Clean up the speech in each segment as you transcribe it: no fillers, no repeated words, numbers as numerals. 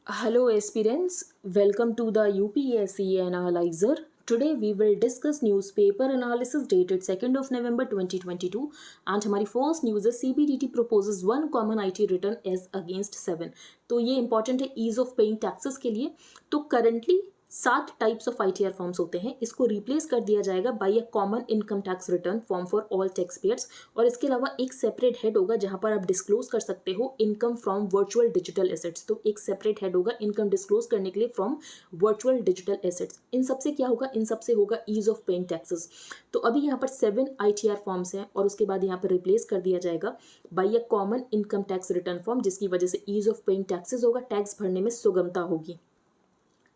Hello aspirants, welcome to the UPSC Analyzer. Today we will discuss newspaper analysis dated 2nd of November 2022 and हमारी first news है CBDT proposes one common IT return as against 7। तो ये important है ease of paying taxes के लिए। तो currently 7 types of ITR forms होते हैं, इसको रिप्लेस कर दिया जाएगा by a common income tax return form for all tax payers. और इसके अलावा एक सेपरेट हेड होगा जहां पर आप डिस्क्लोज कर सकते हो income from virtual digital assets. तो एक सेपरेट हेड होगा इनकम डिस्क्लोज करने के लिए फ्रॉम वर्चुअल डिजिटल एसेट्स। इन सबसे क्या होगा, इन सबसे होगा ईज ऑफ पेइंग टैक्सेस। तो अभी यहाँ पर 7 ITR फॉर्म्स हैं और उसके बाद यहाँ पर रिप्लेस कर दिया जाएगा by a common income tax return form, जिसकी वजह से ईज ऑफ पेइंग टैक्सेस होगा, टैक्स भरने में सुगमता होगी।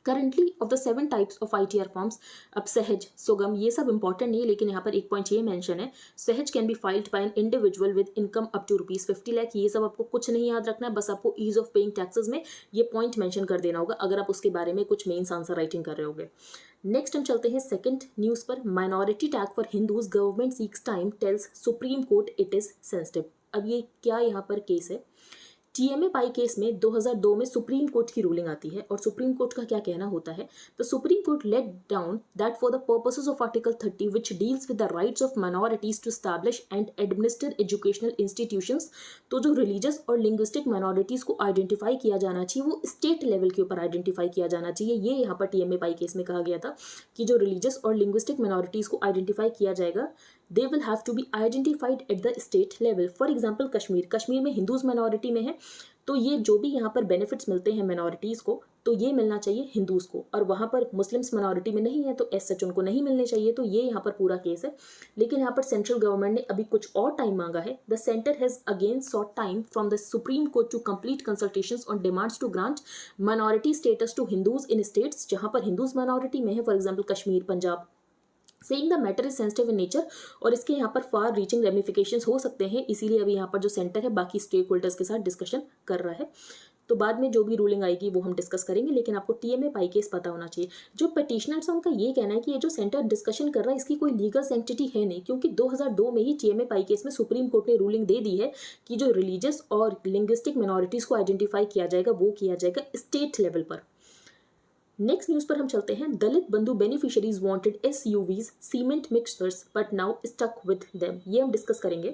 Currently of the 7 types of ITR forms, अब सहज, सुगम, ये सब इंपॉर्टेंट नहीं है, लेकिन यहाँ पर एक पॉइंट ये मेंशन है, Sahaj can be filed by an individual with income up to ₹50 lakh. ये सब आपको कुछ नहीं याद रखना है, बस आपको ईज ऑफ पेइंग टैक्सेस में ये पॉइंट मेंशन कर देना होगा अगर आप उसके बारे में कुछ मेन्स आंसर राइटिंग कर रहे होगे। नेक्स्ट हम चलते हैं सेकंड न्यूज़ पर। Minority tax for Hindus, government seeks time, tells Supreme Court it is sensitive. अब ये क्या यहाँ पर केस है, TMA पाई केस में 2002 में सुप्रीम कोर्ट की रूलिंग आती है और सुप्रीम कोर्ट का क्या कहना होता है। The Supreme Court laid down that for the purposes of article 30 which deals with the rights of minorities to establish and administer educational institutions, तो जो रिलीजियस और लिंग्विस्टिक माइनॉरिटीज को आइडेंटिफाई किया जाना चाहिए वो स्टेट लेवल के ऊपर आइडेंटिफाई किया जाना चाहिए। ये यहाँ पर TMA पाई केस में कहा गया था कि जो रिलीजियस और लिंग्विस्टिक माइनॉरिटीज को आइडेंटिफाई किया जाएगा, they will have to be identified at the state level. For example Kashmir में हिंदूज माइनॉरिटी में है, तो ये जो भी यहाँ पर बेनिफिट्स मिलते हैं माइनॉरिटीज़ को, तो ये मिलना चाहिए हिंदूज़ को, और वहाँ पर मुस्लिम्स माइनॉरिटी में नहीं है तो एज सच उनको नहीं मिलने चाहिए। तो ये यहाँ पर पूरा केस है। लेकिन यहाँ पर सेंट्रल गवर्नमेंट ने अभी कुछ और टाइम मांगा है। The centre has again sought time from the Supreme Court to complete consultations on demands to grant minority status to Hindus in states जहाँ पर हिंदूज माइनॉरिटी में है, for example Kashmir, Punjab, saying the matter is sensitive in nature. और इसके यहाँ पर far reaching ramifications हो सकते हैं, इसीलिए अभी यहाँ पर जो सेंटर है बाकी स्टेक होल्डर्स के साथ डिस्कशन कर रहा है। तो बाद में जो भी रूलिंग आएगी वो हम डिस्कस करेंगे, लेकिन आपको TMA पाई केस पता होना चाहिए। जो पिटिशनर्स हैं उनका ये कहना है कि ये जो सेंटर डिस्कशन कर रहा है इसकी कोई लीगल सेंटिटी है नहीं, क्योंकि 2002 में ही TMA पाई केस में सुप्रीम कोर्ट ने रूलिंग दे दी है कि जो रिलीजियस और लिंग्विस्टिक माइनॉरिटीज़ को आइडेंटिफाई किया जाएगा वो किया जाएगा स्टेट लेवल पर। नेक्स्ट न्यूज़ पर हम चलते हैं। Dalit Bandhu beneficiaries wanted SUVs cement mixtures but now stuck with them, ये हम डिस्कस करेंगे।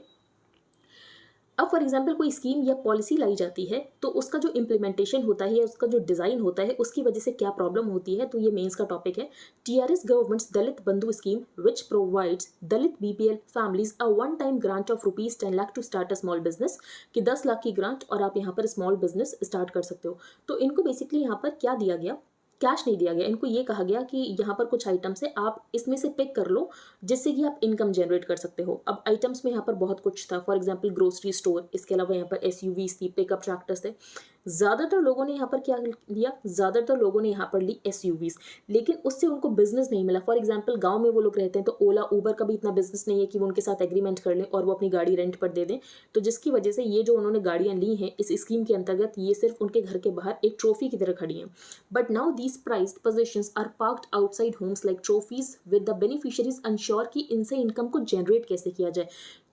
अब फॉर एग्जाम्पल कोई स्कीम या पॉलिसी लाई जाती है तो उसका जो इम्प्लीमेंटेशन होता है या उसका जो डिज़ाइन होता है उसकी वजह से क्या प्रॉब्लम होती है, तो ये मेंस का टॉपिक है। TRS government's Dalit Bandhu scheme which provides Dalit BPL families a one time grant of ₹10 lakh to start a small business, कि 10 लाख की ग्रांट और आप यहाँ पर स्मॉल बिजनेस स्टार्ट कर सकते हो। तो इनको बेसिकली यहाँ पर क्या दिया गया, कैश नहीं दिया गया, इनको ये कहा गया कि यहाँ पर कुछ आइटम्स है, आप इसमें से पिक कर लो जिससे कि आप इनकम जनरेट कर सकते हो। अब आइटम्स में यहाँ पर बहुत कुछ था, फॉर एग्जांपल ग्रोसरी स्टोर, इसके अलावा यहाँ पर SUVs थी, पिकअप ट्रैक्टर्स थे। ज़्यादातर लोगों ने यहाँ पर क्या लिया, ज़्यादातर लोगों ने यहाँ पर ली SUVs, लेकिन उससे उनको बिजनेस नहीं मिला। फॉर एग्जाम्पल गाँव में वो लोग रहते हैं तो ओला उबर का भी इतना बिजनेस नहीं है कि वो उनके साथ एग्रीमेंट कर लें और वो अपनी गाड़ी रेंट पर दे दें। तो जिसकी वजह से ये जो उन्होंने गाड़ियाँ ली हैं इस स्कीम के अंतर्गत, ये सिर्फ उनके घर के बाहर एक ट्रॉफी की तरह खड़ी हैं। But now these prized possessions are parked outside homes like trophies with the beneficiaries unsure कि इनसे इनकम को जनरेट कैसे किया जाए।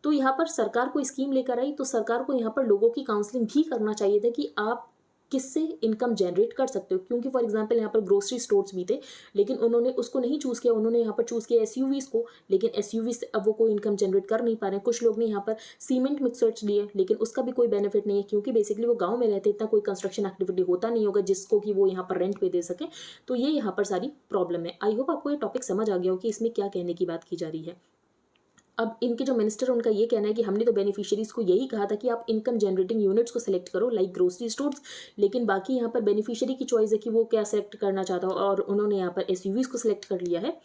तो यहाँ पर सरकार को स्कीम लेकर आई तो सरकार को यहाँ पर लोगों की काउंसलिंग भी करना चाहिए था कि आप किससे इनकम जनरेट कर सकते हो, क्योंकि फॉर एग्जांपल यहाँ पर ग्रोसरी स्टोर्स भी थे लेकिन उन्होंने उसको नहीं चूज़ किया, उन्होंने यहाँ पर चूज़ किया SUVs को, लेकिन SUV से अब वो कोई इनकम जनरेट कर नहीं पा रहे हैं। कुछ लोग ने यहाँ पर सीमेंट मिक्सर्स लिए लेकिन उसका भी कोई बेनिफिट नहीं है, क्योंकि बेसिकली वो गाँव में रहते, इतना कोई कंस्ट्रक्शन एक्टिविटी होता नहीं होगा जिसको कि वो यहाँ पर रेंट पे दे सकें। तो ये यहाँ पर सारी प्रॉब्लम है। आई होप आपको ये टॉपिक समझ आ गया हो कि इसमें क्या कहने की बात की जा रही है। अब इनके जो मिनिस्टर उनका ये कहना है कि हमने तो बेनिफिशियरीज को यही कहा था कि आप इनकम जनरेटिंग यूनिट्स को सिलेक्ट करो लाइक ग्रोसरी स्टोर्स, लेकिन बाकी यहाँ पर बेनिफिशियरी की चॉइस है कि वो क्या सेलेक्ट करना चाहता हो, और उन्होंने यहाँ पर SUVs को सिलेक्ट कर लिया है।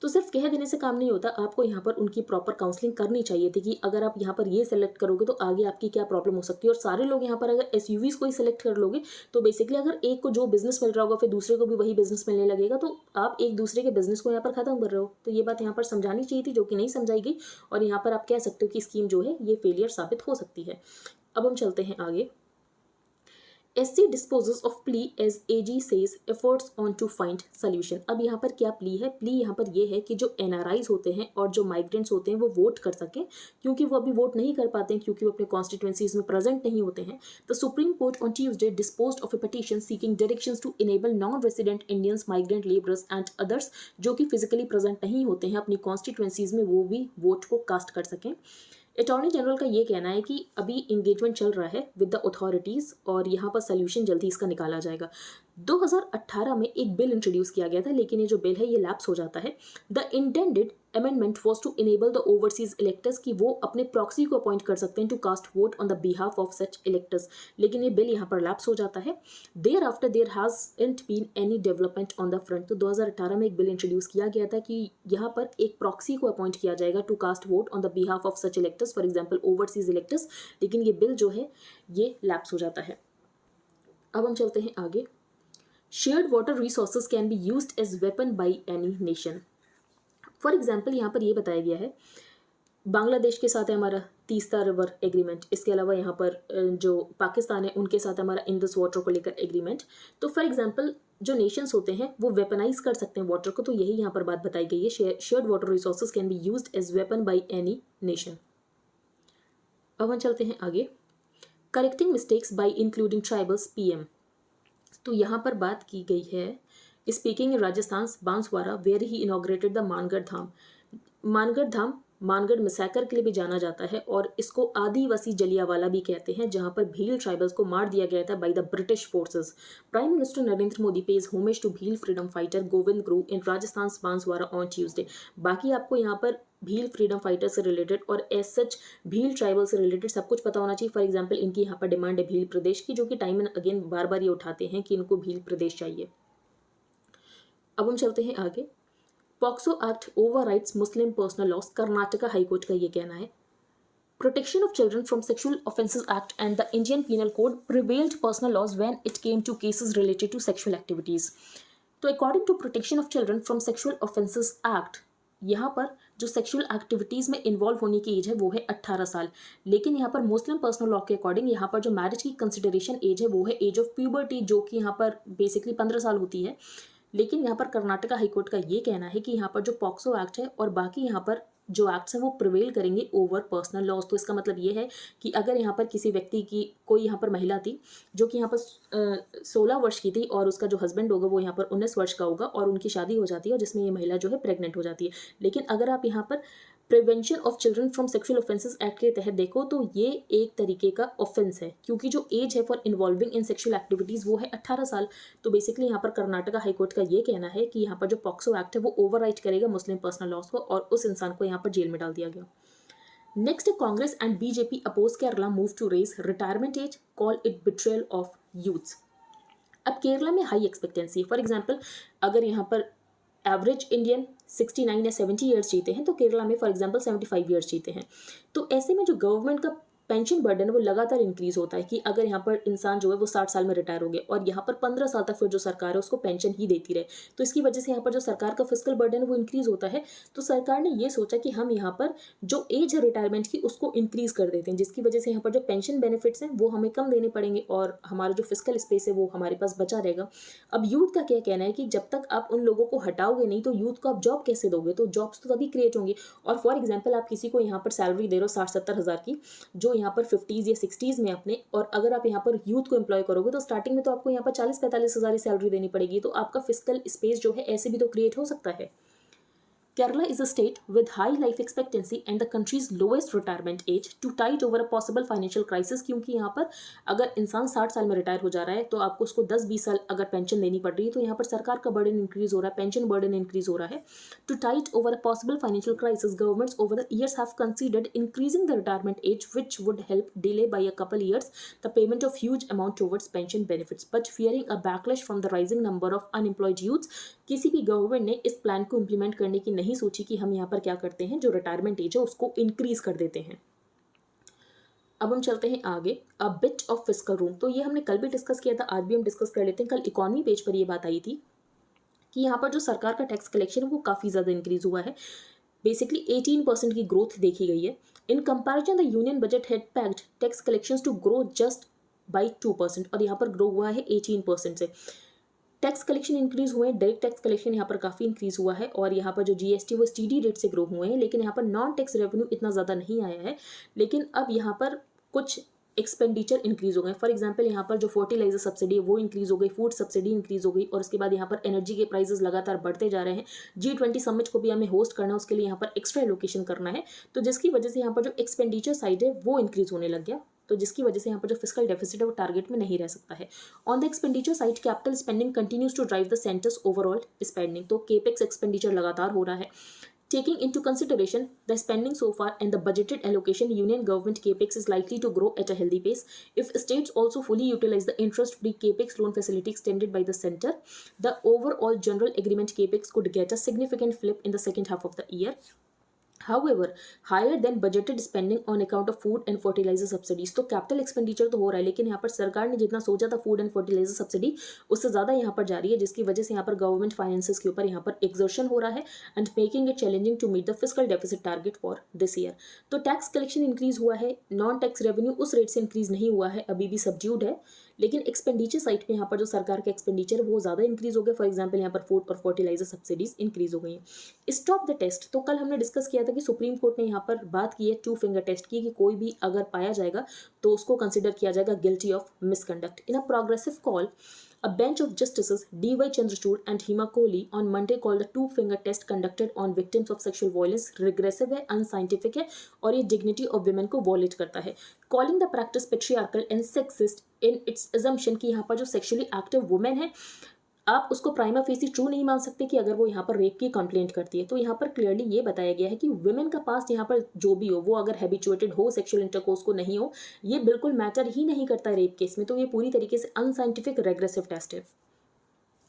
तो सिर्फ कह देने से काम नहीं होता, आपको यहाँ पर उनकी प्रॉपर काउंसलिंग करनी चाहिए थी कि अगर आप यहाँ पर ये सेलेक्ट करोगे तो आगे आपकी क्या प्रॉब्लम हो सकती है। और सारे लोग यहाँ पर अगर SUVs को ही सिलेक्ट कर लोगे तो बेसिकली अगर एक को जो बिजनेस मिल रहा होगा फिर दूसरे को भी वही बिजनेस मिलने लगेगा, तो आप एक दूसरे के बिजनेस को यहाँ पर खत्म कर रहे हो। तो ये बात यहाँ पर समझानी चाहिए थी जो कि नहीं समझाई गई, और यहाँ पर आप कह सकते हो कि स्कीम जो है ये फेलियर साबित हो सकती है। अब हम चलते हैं आगे। SC disposes of plea as AG says efforts on to find solution। अब यहाँ पर क्या प्ली है? प्ली यहाँ पर ये है कि जो NRIs होते हैं और जो माइग्रेंट्स होते हैं वो वोट कर सकें, क्योंकि वो अभी वोट नहीं कर पाते हैं क्योंकि वो अपने कॉन्स्टिट्यूंसीज में प्रेजेंट नहीं होते हैं। The Supreme Court on Tuesday disposed of a petition seeking directions to enable non resident Indians, migrant labourers and others जो कि फिजिकली प्रेजेंट नहीं होते हैं अपनी कॉन्स्टिट्यूंसीज में, वो भी वोट को कास्ट कर सकें। अटॉर्नी जनरल का ये कहना है कि अभी इंगेजमेंट चल रहा है विद द अथॉरिटीज़ और यहाँ पर सोल्यूशन जल्दी इसका निकाला जाएगा। 2018 में एक बिल इंट्रोड्यूस किया गया था, लेकिन ये जो बिल है ये लैप्स हो जाता है। The intended amendment was to enable the overseas electors कि वो अपने प्रॉक्सी को अपॉइंट कर सकते हैं to cast vote on the behalf of such electors, लेकिन ये बिल यहाँ पर लैप्स हो जाता है। Thereafter there hasn't been any development on the front. तो 2018 में एक बिल इंट्रोड्यूस किया गया था कि यहाँ पर एक प्रॉक्सी को अपॉइंट किया जाएगा to cast vote on the behalf of such electors, for example overseas electors, लेकिन ये बिल जो है ये लैप्स हो जाता है। अब हम चलते हैं आगे। Shared water resources can be used as weapon by any nation. For example यहाँ पर ये बताया गया है, बांग्लादेश के साथ है हमारा तीस्ता रिवर एग्रीमेंट, इसके अलावा यहाँ पर जो पाकिस्तान है उनके साथ हमारा इंडस वाटर को लेकर एग्रीमेंट। तो फॉर एग्जाम्पल जो नेशंस होते हैं वो वेपनाइज कर सकते हैं वाटर को, तो यही यहाँ पर बात बताई गई है, shared water resources can be used as weapon by any nation. अब हम चलते हैं आगे। Correcting mistakes by including tribals PM। तो यहाँ पर बात की गई है speaking in Rajasthan Banswara where he inaugurated the Mangarh Dham. Mangarh Dham Mangarh massacre के लिए भी जाना जाता है और इसको आदिवासी जलियावाला भी कहते हैं, जहां पर भील ट्राइबल्स को मार दिया गया था by the British forces. Prime minister Narendra Modi pays homage to Bhil freedom fighter Govind Guru in Rajasthan Banswara on Tuesday. बाकी आपको यहाँ पर भील फ्रीडम फाइटर से रिलेटेड और एज सच भील ट्राइबल से रिलेटेड सब कुछ पता होना चाहिए। फॉर एग्जाम्पल इनकी यहाँ पर डिमांड है भील प्रदेश की, जो कि टाइम एंड अगेन बार बार ये उठाते हैं कि इनको भील प्रदेश चाहिए। अब हम चलते हैं आगे। POCSO act overrides Muslim personal laws, Karnataka high court का ये कहना है। Protection of children from sexual offences act and the Indian penal code prevailed personal laws when it came to cases related to sexual activities. तो according to protection of children from sexual offences act, यहाँ पर जो sexual activities में involve होने की as है वो है 18 साल, लेकिन यहाँ पर मुस्लिम पर्सनल लॉ के अकॉर्डिंग यहाँ पर जो मैरिज की कंसिडरेशन एज है वो है एज ऑफ प्यूबर्टी, जो कि यहाँ पर बेसिकली 15 साल होती है। लेकिन यहाँ पर कर्नाटका हाईकोर्ट का ये कहना है कि यहाँ पर जो पॉक्सो एक्ट है और बाकी यहाँ पर जो एक्ट्स हैं वो प्रिवेल करेंगे ओवर पर्सनल लॉज। तो इसका मतलब ये है कि अगर यहाँ पर किसी व्यक्ति की कोई यहाँ पर महिला थी जो कि यहाँ पर 16 वर्ष की थी और उसका जो हस्बैंड होगा वो यहाँ पर 19 वर्ष का होगा और उनकी शादी हो जाती है और जिसमें ये महिला जो है प्रेग्नेंट हो जाती है, लेकिन अगर आप यहाँ पर prevention of children from sexual offences act के तहत देखो तो ये एक तरीके का ऑफेंस है, क्योंकि जो एज है for involving in sexual activities वो है 18 साल। तो बेसिकली यहाँ पर कर्नाटका हाईकोर्ट का ये कहना है कि यहाँ पर जो पॉक्सो एक्ट है वो ओवरराइड करेगा मुस्लिम पर्सनल लॉज को और उस इंसान को यहाँ पर जेल में डाल दिया गया। Next, Congress and BJP oppose Kerala move to raise retirement age, call it betrayal of youths. अब केरला में हाई एक्सपेक्टेंसी, फॉर एग्जाम्पल अगर यहाँ पर एवरेज इंडियन 69 या 70 ईयर्स जीते हैं तो केरला में फॉर एग्जांपल 75 ईयर्स जीते हैं। तो ऐसे में जो गवर्नमेंट का पेंशन बर्डन है वो लगातार इंक्रीज होता है कि अगर यहाँ पर इंसान जो है वो 60 साल में रिटायर हो गया और यहाँ पर 15 साल तक फिर जो सरकार है उसको पेंशन ही देती रहे, तो इसकी वजह से यहाँ पर जो सरकार का फिस्कल बर्डन है वो इंक्रीज होता है। तो सरकार ने ये सोचा कि हम यहाँ पर जो एज है रिटायरमेंट की उसको इंक्रीज कर देते हैं, जिसकी वजह से यहाँ पर जो पेंशन बेनिफिट्स हैं वो हमें कम देने पड़ेंगे और हमारा जो फिस्कल स्पेस है वो हमारे पास बचा रहेगा। अब यूथ का क्या कहना है कि जब तक आप उन लोगों को हटाओगे नहीं तो यूथ को आप जॉब कैसे दोगे, तो जॉब्स तो तभी क्रिएट होंगी। और फॉर एग्जाम्पल आप किसी को यहाँ पर सैलरी दे रहे हो 60-70 हज़ार की, जो यहाँ पर 50s या 60s में अपने, और अगर आप यहाँ पर यूथ को एम्प्लॉय करोगे तो स्टार्टिंग में तो आपको यहाँ पर 40-45 हज़ार सैलरी देनी पड़ेगी, तो आपका फिस्कल स्पेस जो है ऐसे भी तो क्रिएट हो सकता है। Kerala is a state with high life expectancy and the country's lowest retirement age to tide over a possible financial crisis, क्योंकि यहाँ पर अगर इंसान 60 साल में रिटायर हो जा रहा है तो आपको उसको 10-20 साल अगर पेंशन देनी पड़ रही है तो यहाँ पर सरकार का बर्डन इंक्रीज हो रहा है, पेंशन बर्डन इंक्रीज हो रहा है। To tide over a possible financial crisis, governments over the years have considered increasing the retirement age, which would help delay by a couple years the payment of huge amount towards pension benefits. But fearing a backlash from the rising number of unemployed youths, किसी भी government ने इस plan को implement करने की नहीं सोची कि हम यहाँ पर क्या करते हैं, जो रिटायरमेंट एज है उसको इंक्रीज कर देते हैं। अब हम चलते हैं आगे, a bit of fiscal room. तो ये हमने कल भी डिस्कस किया था, आज भी हम डिस्कस कर लेते हैं। कल इकोनॉमी पेज पर ये बात आई थी कि यहाँ पर जो सरकार का टैक्स कलेक्शन है वो काफ़ी ज़्यादा इंक्रीज हुआ है, बेसिकली 18% की ग्रोथ देखी गई है। In comparison the union budget had pegged tax collections to grow just by 2% और यहाँ पर ग्रो हुआ है 18% से। टैक्स कलेक्शन इंक्रीज हुए हैं, डायरेक्ट टैक्स कलेक्शन यहाँ पर काफ़ी इंक्रीज हुआ है और यहाँ पर जो जीएसटी वो स्टीडी रेट से ग्रो हुए हैं, लेकिन यहाँ पर नॉन टैक्स रेवेन्यू इतना ज़्यादा नहीं आया है। लेकिन अब यहाँ पर कुछ एक्सपेंडिचर इंक्रीज हो गए। फॉर एग्जांपल यहाँ पर जो फर्टिलाइजर सब्सिडी है वो इंक्रीज हो गई, फूड सब्सिडी इंक्रीज हो गई और उसके बाद यहाँ पर एनर्जी के प्राइसेस लगातार बढ़ते जा रहे हैं। G20 समिट को भी हमें होस्ट करना है, उसके लिए यहाँ पर एक्स्ट्रा एलोकेशन करना है, तो जिसकी वजह से यहाँ पर जो एक्सपेंडिचर साइड है वो इंक्रीज होने लग गया, तो जिसकी वजह से यहाँ पर जो फिस्कल डेफिसिट है वो टारगेट में नहीं रह सकता है। On the expenditure side capital spending continues to drive the centre's overall spending, तो केपेक्स एक्सपेंडिचर लगातार हो रहा है। Taking into consideration the spending so far and the budgeted allocation, Union government capex is likely to grow at a healthy pace. If states also fully utilize the interest-free capex loan facility extended by the center, the overall general agreement capex could get a significant flip in the second half of the year. However, higher than budgeted spending on account of food and fertilizer subsidies, तो capital expenditure तो हो रहा है लेकिन यहाँ पर सरकार ने जितना सोचा था फूड एंड फर्टिलाइजर सब्सिडी उससे ज़्यादा यहाँ पर जा रही है, जिसकी वजह से यहाँ पर गवर्नमेंट फाइनेंसेस के ऊपर यहाँ पर एक्सर्शन हो रहा है and making it challenging to meet the fiscal deficit target for this year. तो टैक्स कलेक्शन इंक्रीज हुआ है, नॉन टैक्स रेवेन्यू उस रेट से इंक्रीज नहीं हुआ है, अभी भी सब्ड्यूड है, लेकिन एक्सपेंडिचर साइड पे यहाँ पर जो सरकार का एक्सपेंडिचर है वो ज़्यादा इंक्रीज हो गया। फॉर एग्जांपल यहाँ पर फूड और फर्टिलाइजर सब्सिडीज इंक्रीज हो गई हैं। स्टॉप द टेस्ट, तो कल हमने डिस्कस किया था कि सुप्रीम कोर्ट ने यहाँ पर बात की है 2 फिंगर टेस्ट की, कि कोई भी अगर पाया जाएगा तो उसको कंसिडर किया जाएगा guilty of misconduct. In a progressive call, a bench of justices D.Y. Chandrachud and Hima Kohli on Monday called the 2 finger test conducted on victims of sexual violence regressive है, unscientific है और ये dignity of women को violate करता है, calling the practice patriarchal and sexist in its assumption कि यहाँ पर जो sexually active women है आप उसको प्राइमा फेसी ट्रू नहीं मान सकते कि अगर वो यहाँ पर रेप की कंप्लेंट करती है। तो यहाँ पर क्लियरली ये बताया गया है कि वुमेन का पास्ट यहाँ पर जो भी हो, वो अगर हैबिचुएटेड हो सेक्सुअल इंटरकोर्स को नहीं हो, ये बिल्कुल मैटर ही नहीं करता है रेप केस में, तो ये पूरी तरीके से अनसाइंटिफिक रेग्रेसिव टेस्ट है।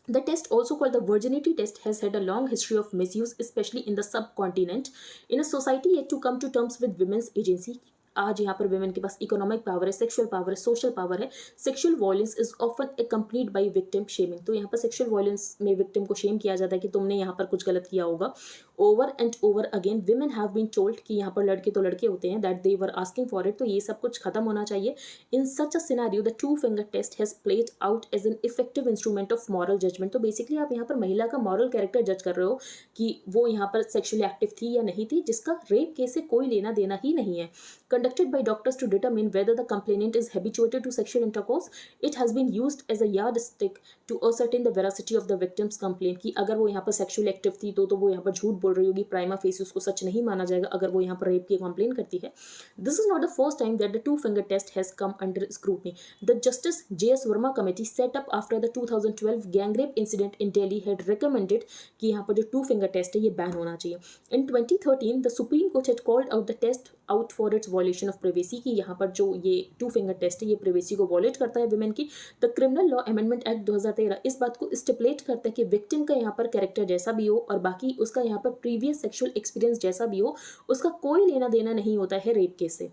The test, also called the virginity test, has had a long history of misuse, especially in the subcontinent. In a society yet to come to terms with women's agency, आज यहाँ पर women के पास economic power है, sexual power है, social power है, sexual violence is often accompanied by victim shaming, तो यहाँ पर सेक्सुअल वायलेंस में विक्टिम को शेम किया जाता है कि तुमने यहाँ पर कुछ गलत किया होगा। Over and over again women have been told कि यहाँ पर लड़के तो लड़के होते हैं, that they were asking for it, तो ये सब कुछ खत्म होना चाहिए। In such a scenario the 2 finger test has played out as an effective instrument of moral judgement, तो बेसिकली आप यहाँ पर महिला का मॉरल कैरेक्टर जज कर रहे हो कि वो यहाँ पर सेक्सुअली एक्टिव थी या नहीं थी, जिसका रेप केस से कोई लेना देना ही नहीं है। Conducted by doctors to determine whether the complainant is habituated to sexual intercourse, it has been used as a yardstick to ascertain the veracity of the victim's complaint, कि अगर वो यहाँ पर सेक्सुअल एक्टिव थी तो वो यहाँ पर झूठ बोल रही होगी, प्राइमा फेसी उसको सच नहीं माना जाएगा अगर वो यहाँ पर रेप की कंप्लेन करती है। This is not the first time that the 2 finger test has come under scrutiny. The justice J.S. Verma committee set up after the 2012 gang rape incident in Delhi had recommended कि यहाँ पर जो 2 finger test है ये ban होना चाहिए। In 2013 the Supreme Court had called out the test out for its violation of privacy, कि यहाँ पर जो ये 2 फिंगर टेस्ट है ये प्रिवेसी को वॉलेट करता है वुमेन की। The criminal law amendment act 2013 इस बात को स्टिपुलेट करता है कि विक्टिम का यहाँ पर कैरेक्टर जैसा भी हो और बाकी उसका यहाँ पर प्रीवियस सेक्सुअल एक्सपीरियंस जैसा भी हो, उसका कोई लेना देना नहीं होता है रेप केस से।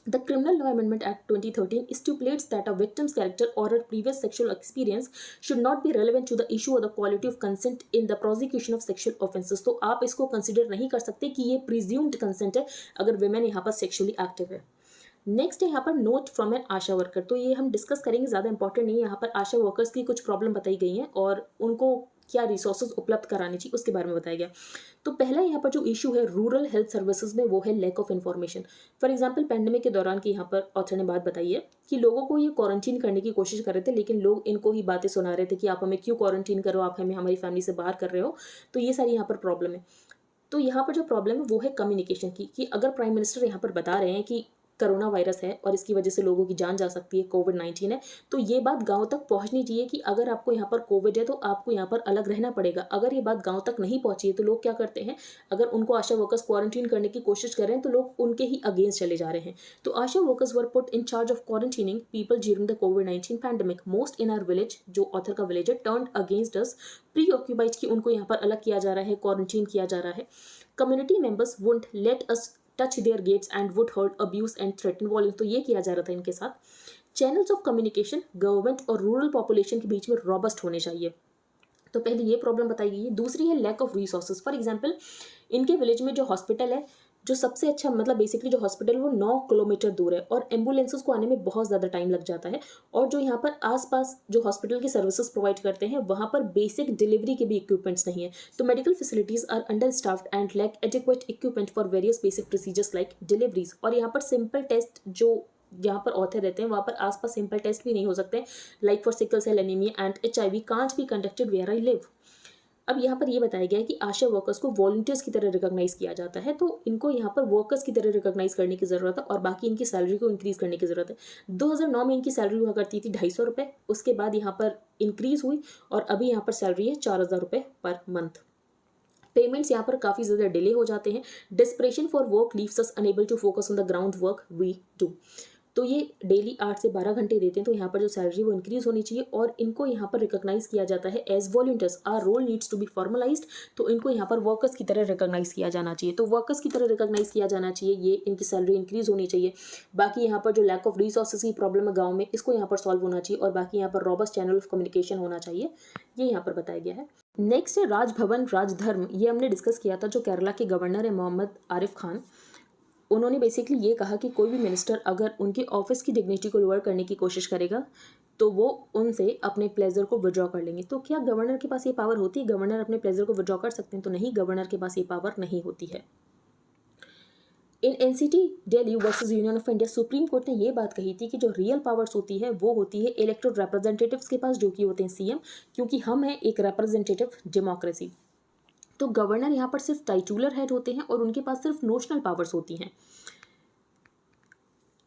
The Criminal Law Amendment Act 2013 stipulates that a victim's character or her previous sexual experience should not be relevant to the issue or the quality of consent in the prosecution of sexual offences, तो आप इसको consider नहीं कर सकते कि ये presumed consent है अगर वुमेन यहाँ पर सेक्सुअली एक्टिव है। नेक्स्ट है यहाँ पर note from an ASHA worker, तो ये हम डिस्कस करेंगे, ज़्यादा इंपॉर्टेंट नहीं है। यहाँ पर आशा वर्कर्स की कुछ प्रॉब्लम बताई गई हैं और उनको क्या रिसोर्सेज उपलब्ध कराने चाहिए उसके बारे में बताया गया। तो पहला यहाँ पर जो इशू है रूरल हेल्थ सर्विसेज में वो है lack of information. For example pandemic के दौरान की यहाँ पर ऑथर ने बात बताई है कि लोगों को ये क्वारंटीन करने की कोशिश कर रहे थे, लेकिन लोग इनको ही बातें सुना रहे थे कि आप हमें क्यों क्वारंटीन करो, आप हमें हमारी फैमिली से बाहर कर रहे हो। तो ये सारी यहाँ पर प्रॉब्लम है। तो यहाँ पर जो प्रॉब्लम है वो है कम्युनिकेशन की, कि अगर प्राइम मिनिस्टर यहाँ पर बता रहे हैं कि कोरोना वायरस है और इसकी वजह से लोगों की जान जा सकती है, कोविड-19 है, तो ये बात गांव तक पहुंचनी चाहिए कि अगर आपको यहाँ पर कोविड है तो आपको यहाँ पर अलग रहना पड़ेगा। अगर ये बात गांव तक नहीं पहुंची है तो लोग क्या करते हैं, अगर उनको आशा वर्कर्स क्वारंटीन करने की कोशिश कर रहे हैं तो लोग उनके ही अगेंस्ट चले जा रहे हैं। तो ASHA workers were put in charge of quarantining people during the कोविड-19 pandemic. Most in our village, जो ऑथर का विलेज है, turned against us, preoccupied की उनको यहाँ पर अलग किया जा रहा है, क्वारंटीन किया जा रहा है। Community members wouldn't let us touch their gates and would hurt, abuse and threaten violence, तो ये किया जा रहा था इनके साथ। चैनल्स ऑफ कम्युनिकेशन गवर्नमेंट और रूरल पॉपुलेशन के बीच में रॉबस्ट होने चाहिए, तो पहले ये प्रॉब्लम बताई गई है। दूसरी है lack of resources. For example इनके विलेज में जो हॉस्पिटल है जो सबसे अच्छा मतलब बेसिकली जो हॉस्पिटल वो 9 किलोमीटर दूर है और एम्बुलेंसेस को आने में बहुत ज़्यादा टाइम लग जाता है। और जो यहाँ पर आसपास जो हॉस्पिटल की सर्विसेज प्रोवाइड करते हैं वहाँ पर बेसिक डिलीवरी के भी इक्विपमेंट्स नहीं है। तो medical facilities are understaffed and lack adequate equipment for various basic procedures like deliveries. और यहाँ पर सिंपल टेस्ट जो यहाँ पर ऑथर रहते हैं वहाँ पर आसपास सिंपल टेस्ट भी नहीं हो सकते, like for sickle cell anaemia and HIV can't be conducted where I live. अब यहाँ पर ये बताया गया है कि आशा वर्कर्स को वॉलंटियर्स की तरह रिकॉग्नाइज किया जाता है, तो इनको यहाँ पर वर्कर्स की तरह रिकॉग्नाइज करने की ज़रूरत है और बाकी इनकी सैलरी को इंक्रीज़ करने की ज़रूरत है। 2009 में इनकी सैलरी हुआ करती थी 250 रुपये, उसके बाद यहाँ पर इंक्रीज़ हुई और अभी यहाँ पर सैलरी है 4000 रुपये पर मंथ। पेमेंट्स यहाँ पर काफ़ी ज़्यादा डिले हो जाते हैं। Desperation for work leaves us unable to focus on the ground work we do. तो ये डेली 8 से 12 घंटे देते हैं, तो यहाँ पर जो सैलरी वो इंक्रीज़ होनी चाहिए और इनको यहाँ पर रिकॉग्नाइज किया जाता है as volunteers. Our role needs to be formalised, तो इनको यहाँ पर वर्कर्स की तरह रिकॉग्नाइज किया जाना चाहिए। तो वर्कर्स की तरह रिकॉग्नाइज किया जाना चाहिए, ये इनकी सैलरी इंक्रीज़ होनी चाहिए। बाकी यहाँ पर जो लैक ऑफ रिसोर्सेज की प्रॉब्लम है गाँव में, इसको यहाँ पर सॉल्व होना चाहिए और बाकी यहाँ पर रॉबस्ट चैनल ऑफ कम्युनिकेशन होना चाहिए, ये यहाँ पर बताया गया है। नेक्स्ट है राजभवन राजधर्म। ये हमने डिस्कस किया था। जो केरला के गवर्नर है मोहम्मद आरिफ खान, उन्होंने बेसिकली ये कहा कि कोई भी मिनिस्टर अगर उनके ऑफिस की डिग्निटी को लोअर करने की कोशिश करेगा तो वो उनसे अपने प्लेजर को विड्रॉ कर लेंगे। तो क्या गवर्नर के पास ये पावर होती है? गवर्नर अपने प्लेजर को विड्रॉ कर सकते हैं? तो नहीं, गवर्नर के पास ये पावर नहीं होती है। इन NCT Delhi versus union of India, supreme court ने ये बात कही थी कि जो रियल पावर्स होती है वो होती है इलेक्टेड रिप्रेजेंटेटिव्स के पास, जो कि होते हैं CM, क्योंकि हम हैं एक रिप्रेजेंटेटिव डेमोक्रेसी। तो गवर्नर यहाँ पर सिर्फ टाइटुलर हेड होते हैं और उनके पास सिर्फ नोशनल पावर्स होती हैं।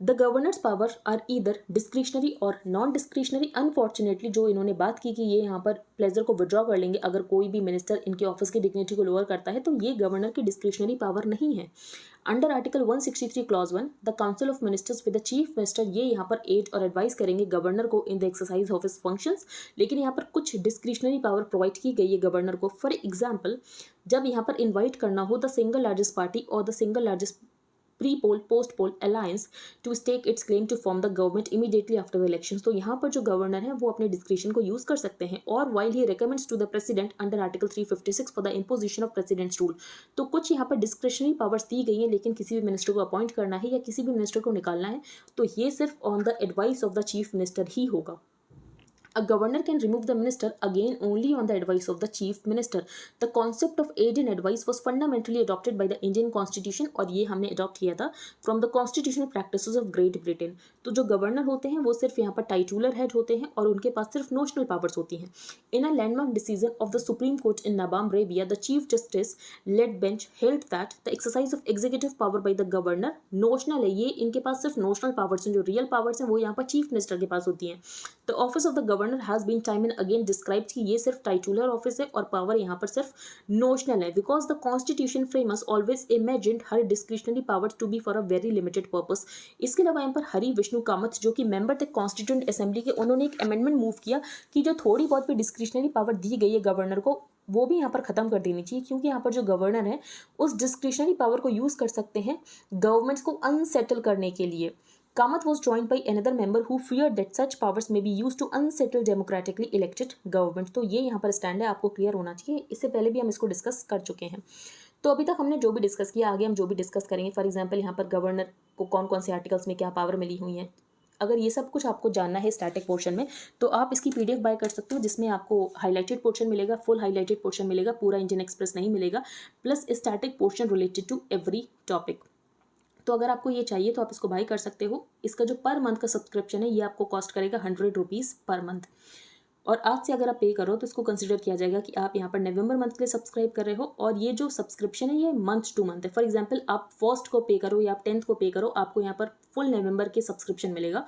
The governor's power are either discretionary or non discretionary. Unfortunately जो इन्होंने बात की कि ये यहाँ पर प्लेजर को विड्रॉ कर लेंगे अगर कोई भी मिनिस्टर इनके ऑफिस की डिग्निटी को लोअर करता है, तो ये गवर्नर की डिस्क्रिशनरी पावर नहीं है। Under article 163 clause 1 the council of ministers with the chief minister, ये यहाँ पर एड और एडवाइस करेंगे गवर्नर को in the exercise of his functions. लेकिन यहाँ पर कुछ डिस्क्रिशनरी पावर प्रोवाइड की गई है गवर्नर को। फॉर एग्जाम्पल, जब यहाँ पर इन्वाइट करना हो द सिंगल लार्जेस्ट पार्टी और the single largest pre poll post poll alliance to stake its claim to form the government immediately after the elections, तो यहाँ पर जो गवर्नर है वो अपने डिस्क्रिशन को यूज कर सकते हैं। और while he recommends to the president under article 356 for the imposition of president's rule. तो कुछ यहाँ पर डिस्क्रिशनरी पावर्स दी गई हैं, लेकिन किसी भी मिनिस्टर को अपॉइंट करना है या किसी भी मिनिस्टर को निकालना है तो ये सिर्फ on the advice of the chief minister ही होगा। A governor can remove the minister again only on the advice of the chief minister. The concept of aid and advice was fundamentally adopted by the Indian Constitution, और ये हमने adopt किया था from the constitutional practices of Great Britain. तो जो governor होते हैं वो सिर्फ यहाँ पर टाइटुलर हेड होते हैं और उनके पास सिर्फ नोशनल पावर्स होती हैं। In a landmark decision of the Supreme Court in Nabam Rabia, the Chief Justice led bench held that the exercise of executive power by the governor notional है, ये इनके पास सिर्फ नोशनल पावर्स हैं, जो real powers हैं वो यहाँ पर चीफ मिनिस्टर के पास होती हैं। The office of the governor has been time and again described कि ये सिर्फ टाइटुलर ऑफिस है और पावर यहाँ पर सिर्फ नोशनल है, because the constitution framers always imagined her discretionary power to be for a very limited purpose. इसके अलावा यहाँ पर हरि विष्णु कामत जो कि मेंबर थे कॉन्स्टिट्यूंट असेंबली के, उन्होंने एक अमेंडमेंट मूव किया कि जो थोड़ी बहुत भी डिस्क्रिशनरी पावर दी गई है गवर्नर को वो भी यहाँ पर ख़त्म कर देनी चाहिए, क्योंकि यहाँ पर जो गवर्नर है उस डिस्क्रिशनरी पावर को यूज़ कर सकते हैं गवर्नमेंट्स को अनसेटल करने के लिए। Kamath was joined by another member who feared that such powers may be used to unsettle democratically elected government। तो ये यहाँ पर स्टैंड है, आपको क्लियर होना चाहिए। इससे पहले भी हम इसको डिस्कस कर चुके हैं। तो अभी तक हमने जो भी डिस्कस किया, आगे हम जो भी डिस्कस करेंगे। फॉर एग्जांपल यहाँ पर गवर्नर को कौन कौन से आर्टिकल्स में क्या पावर मिली हुई है, अगर ये सब कुछ आपको जानना है स्टैटिक पोर्शन में तो आप इसकी PDF बाय कर सकते हो, जिसमें आपको हाईलाइटेड पोर्शन मिलेगा, फुल हाईलाइटेड पोर्शन मिलेगा, पूरा इंडियन एक्सप्रेस नहीं मिलेगा, plus static portion related to every topic. तो अगर आपको ये चाहिए तो आप इसको बाय कर सकते हो। इसका जो पर मंथ का सब्सक्रिप्शन है ये आपको कॉस्ट करेगा 100 रुपीज़ पर मंथ, और आज से अगर आप पे करो तो इसको कंसिडर किया जाएगा कि आप यहाँ पर नवंबर मंथ के लिए सब्सक्राइब कर रहे हो, और ये जो सब्सक्रिप्शन है ये मंथ टू मंथ है। फॉर एग्जांपल आप 1st को पे करो या आप 10th को पे करो, आपको यहाँ पर फुल नवंबर के सब्सक्रिप्शन मिलेगा।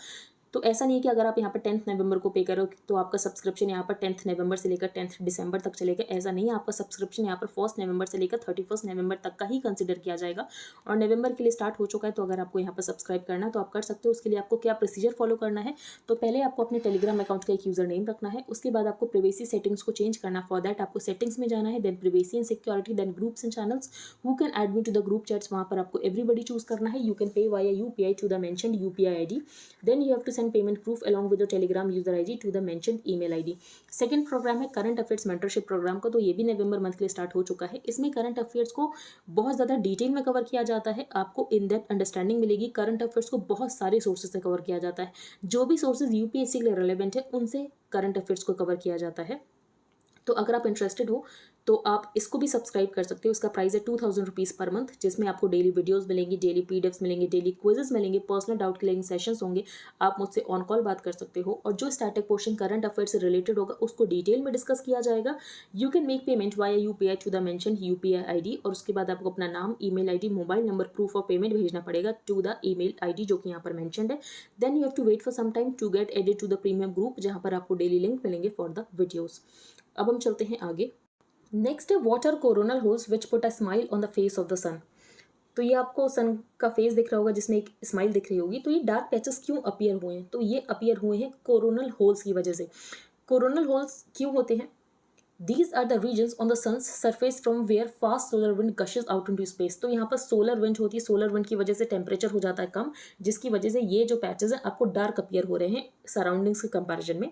तो ऐसा नहीं है कि अगर आप यहाँ पर 10th नवंबर को पे करो तो आपका सब्सक्रिप्शन यहाँ पर 10th नवंबर से लेकर 10th दिसंबर तक चलेगा, ऐसा नहीं है। आपका सब्सक्रिप्शन यहाँ पर 1st नवंबर से लेकर 31 नवंबर तक का ही कंसिडर किया जाएगा, और नवंबर के लिए स्टार्ट हो चुका है। तो अगर आपको यहाँ पर सब्सक्राइब करना है तो आप कर सकते हो। उसके लिए आपको क्या प्रोसीजर फॉलो करना है, तो पहले आपको अपने टेलीग्राम अकाउंट का एक यूज़र नेम रखना है, उसके बाद आपको प्रिवेसी सेटिंग्स को चेंज करना है। फॉर दैट आपको सेटिंग्स में जाना है, then privacy and security, then groups and channels, who can add me to the group chats, वहाँ पर आपको एवरीबडी चूज करना है। You can pay via UPI to the mentioned UPI ID, then you have to send send payment proof along with your Telegram user ID to the mentioned email ID. Second programme है current affairs mentorship programme का, तो ये भी नवंबर month के लिए start हो चुका है। इसमें करंट अफेयर्स को बहुत ज़्यादा डिटेल में कवर किया जाता है, आपको इन डेप्थ अंडरस्टैंडिंग मिलेगी। करंट अफेयर्स को बहुत सारे सोर्सेज से कवर किया जाता है, जो भी सोर्सेज यूपीएससी के लिए रिलेवेंट है उनसे करंट अफेयर्स को कवर किया जाता है। तो अगर आप इंटरेस्टेड हो तो आप इसको भी सब्सक्राइब कर सकते हो। इसका प्राइस है 2000 रुपीज़ पर मंथ, जिसमें आपको डेली वीडियोस मिलेंगी, डेली पीडीएफ्स मिलेंगे, डेली क्विजेस मिलेंगे, पर्सनल डाउट क्लियरिंग सेशंस होंगे, आप मुझसे ऑन कॉल बात कर सकते हो, और जो स्टैटिक पोर्शन करंट अफेयर से रिलेटेड होगा उसको डिटेल में डिस्कस किया जाएगा। You can make payment via UPI to the mentioned UPI ID, और उसके बाद आपको अपना नाम, email ID, mobile number, proof of payment भेजना पड़ेगा टू द ईमेल आईडी जो कि यहाँ पर मेंशन्ड है। Then you have to wait for some time to get added to the premium group, जहाँ पर आपको डेली लिंक मिलेंगे फॉर द वीडियोज़। अब हम चलते हैं आगे। नेक्स्ट है what are coronal holes which put a smile on the face of the sun. तो ये आपको सन का फेस दिख रहा होगा जिसमें एक स्माइल दिख रही होगी। तो ये डार्क पैचेस क्यों अपीयर हुए हैं? तो ये अपीयर हुए हैं कोरोनल होल्स की वजह से। कोरोनल होल्स क्यों होते हैं? These are the regions on the sun's surface from where fast solar wind gushes out into space। तो यहाँ पर सोलर विंड होती है, सोलर विंड की वजह से टेम्परेचर हो जाता है कम, जिसकी वजह से ये जो पैचेस हैं आपको डार्क अपीयर हो रहे हैं सराउंडिंग्स के कंपैरिजन में।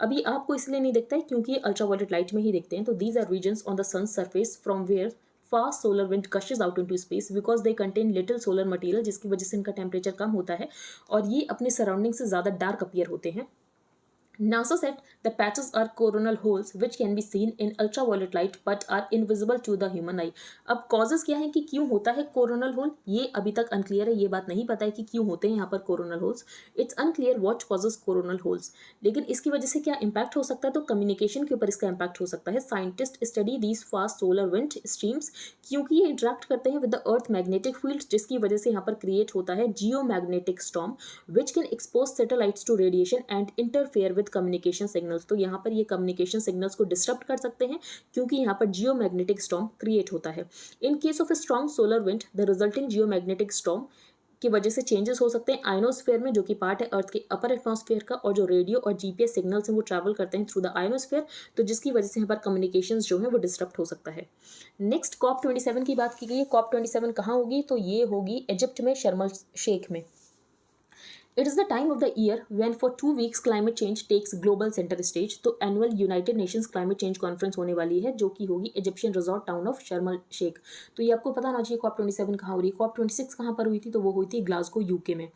अभी आपको इसलिए नहीं दिखता है क्योंकि ये अल्ट्रावायलेट लाइट में ही दिखते हैं। तो these are regions on the sun surface from where fast solar wind gushes out into space because they contain little solar material, जिसकी वजह से इनका टेम्परेचर कम होता है और ये अपने सराउंडिंग से ज़्यादा डार्क अपीयर होते हैं। NASA said the patches are coronal holes which can be seen in ultraviolet light but are invisible to the human eye। अब causes क्या है कि क्यों होता है coronal hole, ये अभी तक unclear है, ये बात नहीं पता है कि क्यों होते हैं यहाँ पर coronal holes। It's unclear what causes coronal holes, लेकिन इसकी वजह से क्या impact हो सकता है? तो communication के ऊपर इसका impact हो सकता है। Scientists study these fast solar wind streams क्योंकि ये interact करते हैं with the earth magnetic field, जिसकी वजह से यहाँ पर create होता है geomagnetic storm which can expose satellites to radiation and interfere with communication signals. तो यहाँ पर ये कम्युनिकेशन सिग्नल्स को डिस्टर्ब कर सकते हैं क्योंकि यहाँ पर जियोमैग्नेटिक स्टॉर्म क्रिएट होता है। In case of a strong solar wind the resulting geomagnetic storm की वजह से चेंजेस हो सकते हैं आयनोस्फेयर में, जो कि पार्ट है अर्थ के अपर एटमॉस्फेयर का, और जो रेडियो और जीपीएस सिग्नल्स हैं वो ट्रैवल करते हैं थ्रू द आयनोस्फेयर, तो जिसकी वजह से यहाँ पर कम्युनिकेशंस जो है वो डिस्टर्ब हो सकता है। नेक्स्ट COP27 की बात की गई है। COP27 कहाँ होगी? तो ये होगी इजिप्ट में, शर्म अल शेख में। It is the time of the year when for 2 weeks climate change takes global center stage। तो annual United Nations climate change conference होने वाली है जो कि होगी इजिप्शियन रिजॉर्ट टाउन ऑफ शर्म अल शेख। तो ये आपको पता होना चाहिए COP27 कहाँ हो रही है। COP26 कहाँ पर हुई थी? तो वो हुई थी ग्लासगो यूके में।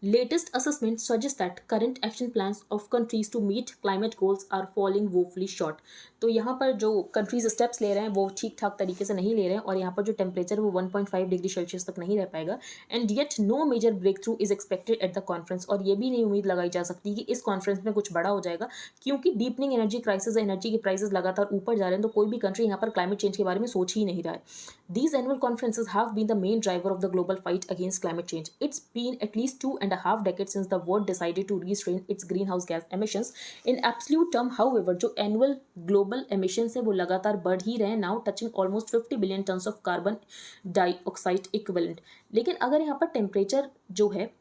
Latest assessment suggest that current action plans of countries to meet climate goals are falling woefully short. तो यहाँ पर जो कंट्रीज स्टेप्स ले रहे हैं वो ठीक ठाक तरीके से नहीं ले रहे हैं, और यहाँ पर जो टेम्परेचर वो 1.5 डिग्री सेल्सियस तक नहीं रह पाएगा। And yet no major breakthrough is expected at the conference. और ये भी नहीं उम्मीद लगाई जा सकती कि इस कॉन्फ्रेंस में कुछ बड़ा हो जाएगा, क्योंकि डीपनिंग एनर्जी क्राइसिस, एनर्जी के प्राइसेस लगातार ऊपर जा रहे हैं, तो कोई भी कंट्री यहाँ पर क्लाइमेट चेंज के बारे में सोच ही नहीं रहा है। These annual conferences have been the main driver of the global fight against climate change. It's been at least 2.5 decades since the world decided to restrain its greenhouse gas emissions। in absolute term however जो annual global emissions है वो लगातार बढ़ ही रहे हैं, now touching almost 50 billion tons of carbon dioxide equivalent। लेकिन अगर यहाँ पर टेम्परेचर जो है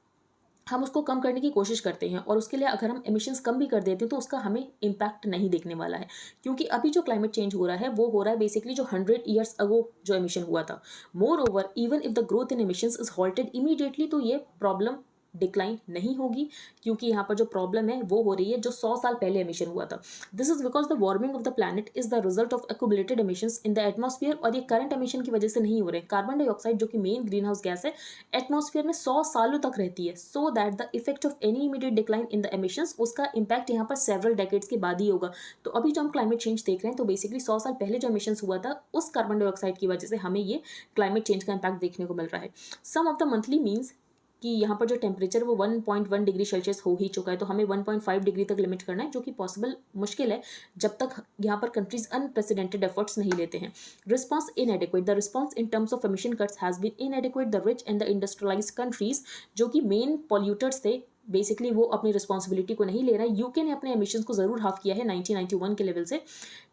हम उसको कम करने की कोशिश करते हैं, और उसके लिए अगर हम एमिशंस कम भी कर देते हैं तो उसका हमें इम्पैक्ट नहीं देखने वाला है, क्योंकि अभी जो क्लाइमेट चेंज हो रहा है वो हो रहा है बेसिकली जो 100 ईयर्स अगो जो एमिशन हुआ था। More over even if the growth in emissions is halted immediately, तो ये प्रॉब्लम डिक्लाइन नहीं होगी, क्योंकि यहाँ पर जो प्रॉब्लम है वो हो रही है जो 100 साल पहले एमिशन हुआ था। This is because the warming of the planet is the result of accumulated emissions in the atmosphere, और ये करंट एमिशन की वजह से नहीं हो रहे। कार्बन डाइऑक्साइड जो कि मेन ग्रीन हाउस गैस है एटमॉस्फेयर में 100 सालों तक रहती है, so that the effect of any immediate decline in the emissions, उसका इंपैक्ट यहाँ पर सेवरल डेकेड्स के बाद ही होगा। तो अभी जो हम क्लाइमेट चेंज देख रहे हैं तो बेसिकली 100 साल पहले जो एमिशंस हुआ था उस कार्बन डाइऑक्साइड की वजह से हमें ये क्लाइमेट चेंज का इंपैक्ट देखने को मिल रहा है। सम ऑफ द मंथली मीन्स कि यहाँ पर जो टेम्परेचर वो 1.1 डिग्री सेल्सियस हो ही चुका है, तो हमें 1.5 डिग्री तक लिमिट करना है, जो कि पॉसिबल मुश्किल है जब तक यहाँ पर कंट्रीज अनप्रेसिडेंटेड एफर्ट्स नहीं लेते हैं। Response inadequate, the response in terms of emission cuts has been inadequate. The rich and the industrialised countries जो कि मेन पॉल्यूटर्स थे बेसिकली वो अपनी रिस्पॉन्सिबिलिटी को नहीं ले रहा है। यूके ने अपने एमिशंस को ज़रूर हाफ किया है 1991 के लेवल से,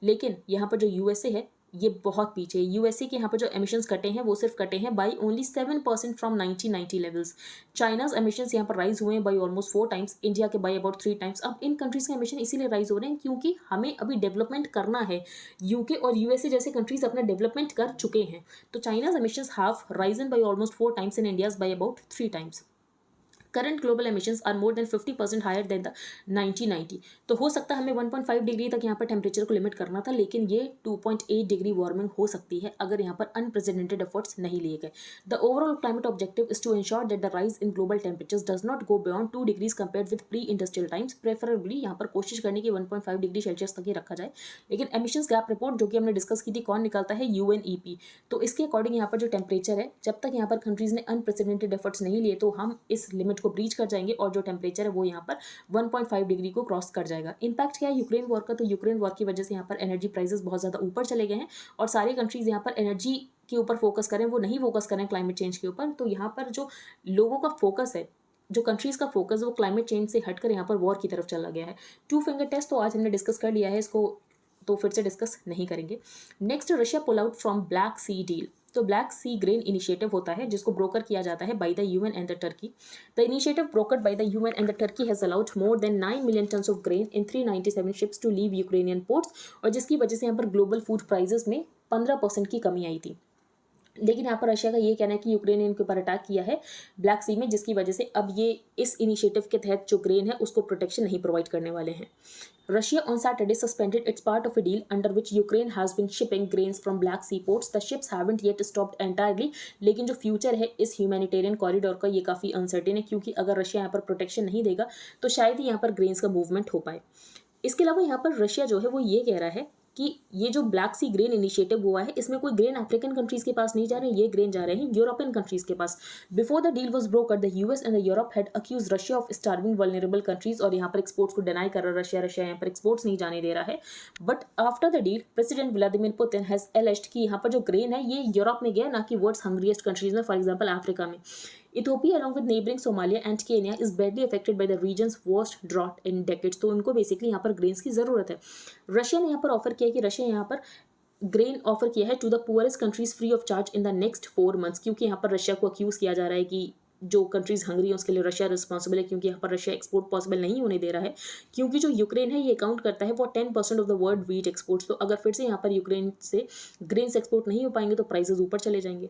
लेकिन यहाँ पर जो यूएसए है ये बहुत पीछे है। यूएसए के यहाँ पर जो एमिशंस कटे हैं वो सिर्फ कटे हैं by only 7% from 1990 levels. China's emissions यहाँ पर राइज हुए हैं बाई ऑलमोस्ट 4 टाइम्स, इंडिया के बाई अबाउट 3 टाइम्स। अब इन कंट्रीज के एमिशन इसीलिए राइज हो रहे हैं क्योंकि हमें अभी डेवलपमेंट करना है। यूके और यूएसए जैसे कंट्रीज अपना डेवलपमेंट कर चुके हैं, तो China's emissions have risen by almost 4 times and India's by about 3 times. Current global emissions are more than 50% higher than the 1990। तो हो सकता है हमें 1.5 डिग्री तक यहाँ पर टेम्परेचर को लिमिट करना था, लेकिन ये 2.8 डिग्री वार्मिंग हो सकती है अगर यहाँ पर अनप्रेसिडेंटेड एफर्ट्स नहीं लिए गए। The overall climate objective is to ensure that the rise in global temperatures does not go beyond 2 degrees compared with pre industrial times. Preferably यहाँ पर कोशिश करने की 1.5 डिग्री सेल्सियस तक ही रखा जाए। लेकिन एमिशंस गैप रिपोर्ट जो कि हमने डिस्कस की थी, कौन निकालता है? UNEP। तो इसके अकॉर्डिंग यहाँ पर जो टेम्परेचर है, जब तक यहाँ पर कंट्रीज ने अनप्रेसिडेंटेड एफर्ट्स नहीं लिए तो हम इस लिमिट को ब्रीच कर जाएंगे और जो टेम्परेचर है वो यहाँ पर 1.5 डिग्री को क्रॉस कर जाएगा। इम्पैक्ट क्या है यूक्रेन वॉर का? तो यूक्रेन वॉर की वजह से यहाँ पर एनर्जी प्राइसेस बहुत ज़्यादा ऊपर चले गए हैं और सारी कंट्रीज यहाँ पर एनर्जी के ऊपर फोकस करें, वो नहीं फोकस करें क्लाइमेट चेंज के ऊपर। तो यहाँ पर जो लोगों का फोकस है, जो कंट्रीज का फोकस, वो क्लाइमेट चेंज से हटकर यहाँ पर वॉर की तरफ चला गया है। 2 फिंगर टेस्ट तो आज हमने डिस्कस कर लिया है, इसको तो फिर से डिस्कस नहीं करेंगे। Next, Russia pull out from Black Sea deal. तो ब्लैक सी ग्रेन इनिशिएटिव होता है जिसको ब्रोकर किया जाता है by the UN and the Turkey. The initiative brokered by the UN and the Turkey has allowed more than 9 million tons of grain in 397 ships to leave Ukrainian ports, और जिसकी वजह से यहाँ पर ग्लोबल फूड प्राइसेस में 15% की कमी आई थी। लेकिन यहाँ पर रशिया का ये कहना है कि यूक्रेन ने इनके ऊपर अटैक किया है ब्लैक सी में, जिसकी वजह से अब ये इस इनिशिएटिव के तहत जो ग्रेन है उसको प्रोटेक्शन नहीं प्रोवाइड करने वाले हैं। Russia on Saturday suspended its part of a deal under which Ukraine has been shipping grains from Black Sea ports. The ships haven't yet stopped entirely, लेकिन जो फ्यूचर है इस ह्यूमैनिटेरियन कॉरिडोर का ये काफ़ी अनसर्टेन है, क्योंकि अगर रशिया यहाँ पर प्रोटेक्शन नहीं देगा तो शायद ही यहाँ पर ग्रेन्स का मूवमेंट हो पाए। इसके अलावा यहाँ पर रशिया जो है वो ये कह रहा है कि ये जो ब्लैक सी ग्रेन इनिशिएटिव हुआ है इसमें कोई ग्रेन अफ्रीकन कंट्रीज के पास नहीं जा रहे हैं, ये ग्रेन जा रहे हैं यूरोपियन कंट्रीज के पास। Before the deal was brokered the US and the Europe had accuse Russia of starving vulnerable countries, और यहाँ पर एक्सपोर्ट्स को डिनाई कर रहा है रशिया यहाँ पर एक्सपोर्ट्स नहीं जाने दे रहा है। But after the deal president Vladimir Putin has alleged कि यहाँ पर जो ग्रेन है ये यूरोप में गया, ना कि वर्ल्ड्स हंग्रीएस्ट कंट्रीज में, फॉर एग्जाम्पल अफ्रीका में। Ethiopia, along with neighboring Somalia and Kenya, is badly affected by the region's worst drought in decades. तो उनको बेसिकली यहाँ पर ग्रेन्स की ज़रूरत है। रशिया ने यहाँ पर ऑफर किया कि रशिया यहाँ पर ग्रेन ऑफर किया है to the poorest countries free of charge in the next 4 months, क्योंकि यहाँ पर रशिया को अक्यूज़ किया जा रहा है कि जो कंट्रीज हंगरी है उसके लिए रशिया रिस्पॉन्सिबल है, क्योंकि यहाँ पर रशिया एक्सपोर्ट पॉसिबल नहीं होने दे रहा है, क्योंकि जो यूक्रेन है ये अकाउंट करता है वो 10% of the world wheat exports. तो अगर फिर से यहाँ पर यूक्रेन से ग्रेन्स एक्सपोर्ट नहीं हो पाएंगे तो प्राइसेस ऊपर चले जाएंगे।